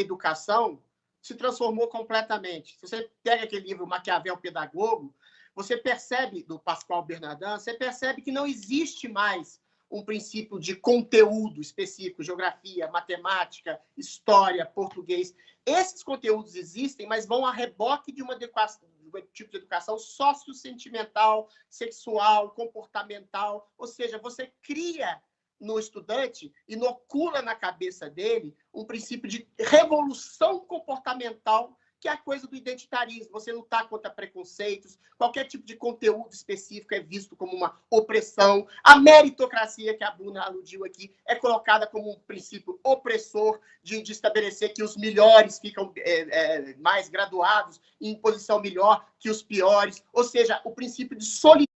educação se transformou completamente. Se você pega aquele livro Maquiavel Pedagogo, você percebe, do Pascoal Bernardin, você percebe que não existe mais um princípio de conteúdo específico, geografia, matemática, história, português. Esses conteúdos existem, mas vão a reboque de um tipo de educação sociosentimental, sexual, comportamental. Ou seja, você cria no estudante, inocula na cabeça dele um princípio de revolução comportamental, que é a coisa do identitarismo. Você lutar contra preconceitos, qualquer tipo de conteúdo específico é visto como uma opressão. A meritocracia, que a Bruna aludiu aqui, é colocada como um princípio opressor de estabelecer que os melhores ficam mais graduados em posição melhor que os piores. Ou seja, o princípio de solidariedade,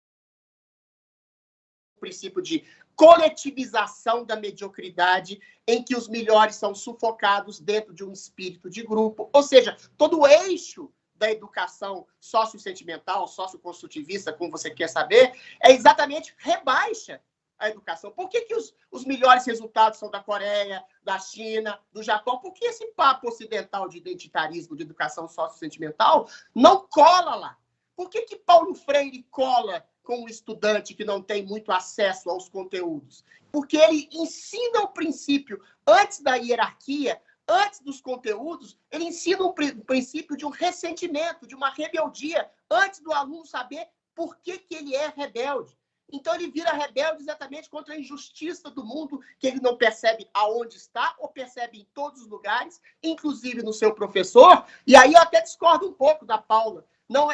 o princípio de coletivização da mediocridade, em que os melhores são sufocados dentro de um espírito de grupo. Ou seja, todo o eixo da educação sociosentimental, socioconstrutivista, como você quer saber, é exatamente rebaixa a educação. Por que os melhores resultados são da Coreia, da China, do Japão? Por que esse papo ocidental de identitarismo, de educação sociosentimental, não cola lá? Por que Paulo Freire cola com o estudante que não tem muito acesso aos conteúdos? Porque ele ensina o princípio, antes da hierarquia, antes dos conteúdos, ele ensina o princípio de um ressentimento, de uma rebeldia, antes do aluno saber por que ele é rebelde. Então, ele vira rebelde exatamente contra a injustiça do mundo, que ele não percebe aonde está, ou percebe em todos os lugares, inclusive no seu professor. E aí eu até discordo um pouco da Paula,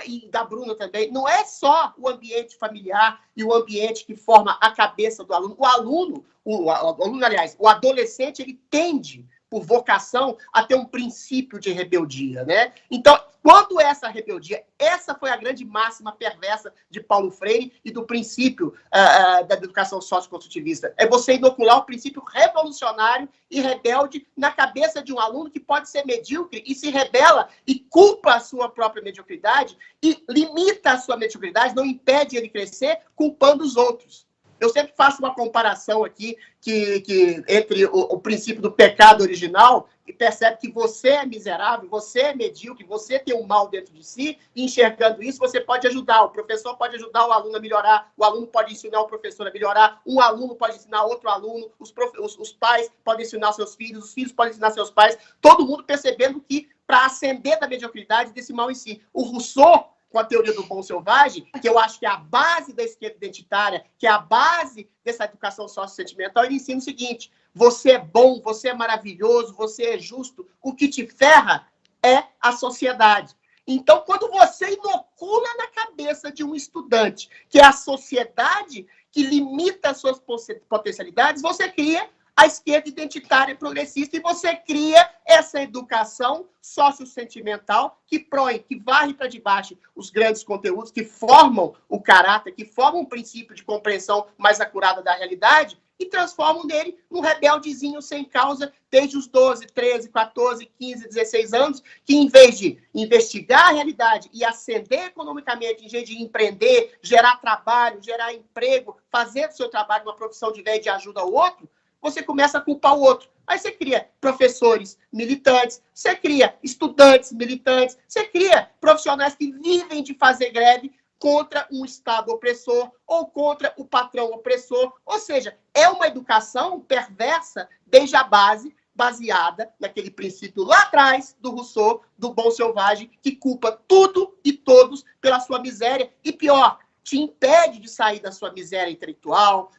e da Bruna também. Não é só o ambiente familiar e o ambiente que forma a cabeça do aluno. O adolescente, ele tende, por vocação, a ter um princípio de rebeldia, né? Então, quando essa rebeldia, essa foi a grande máxima perversa de Paulo Freire e do princípio da educação socioconstrutivista. É você inocular o princípio revolucionário e rebelde na cabeça de um aluno que pode ser medíocre e se rebela e culpa a sua própria mediocridade e limita a sua mediocridade, não impede ele crescer, culpando os outros. Eu sempre faço uma comparação aqui entre o princípio do pecado original, que percebe que você é miserável, você é medíocre, você tem um mal dentro de si, e enxergando isso, você pode ajudar. O professor pode ajudar o aluno a melhorar, o aluno pode ensinar o professor a melhorar, um aluno pode ensinar outro aluno, os pais podem ensinar seus filhos, os filhos podem ensinar seus pais, todo mundo percebendo que, para ascender da mediocridade, desse mal em si. O Rousseau, com a teoria do bom selvagem, que eu acho que é a base da esquerda identitária, que é a base dessa educação sociosentimental, ele ensina o seguinte: você é bom, você é maravilhoso, você é justo, o que te ferra é a sociedade. Então, quando você inocula na cabeça de um estudante que é a sociedade que limita as suas potencialidades, você cria a esquerda identitária progressista e você cria essa educação sociosentimental que varre para debaixo os grandes conteúdos, que formam o caráter, que formam um princípio de compreensão mais acurada da realidade e transformam nele num rebeldezinho sem causa desde os 12, 13, 14, 15, 16 anos, que em vez de investigar a realidade e ascender economicamente, em vez de empreender, gerar trabalho, gerar emprego, fazer do seu trabalho uma profissão de vez de ajuda ao outro, você começa a culpar o outro. Aí você cria professores militantes, você cria estudantes militantes, você cria profissionais que vivem de fazer greve contra um Estado opressor ou contra o patrão opressor. Ou seja, é uma educação perversa desde a base, baseada naquele princípio lá atrás do Rousseau, do bom selvagem, que culpa tudo e todos pela sua miséria. E pior, te impede de sair da sua miséria intelectual,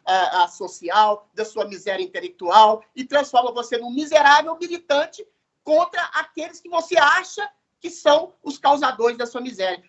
social, da sua miséria intelectual, e transforma você num miserável militante contra aqueles que você acha que são os causadores da sua miséria.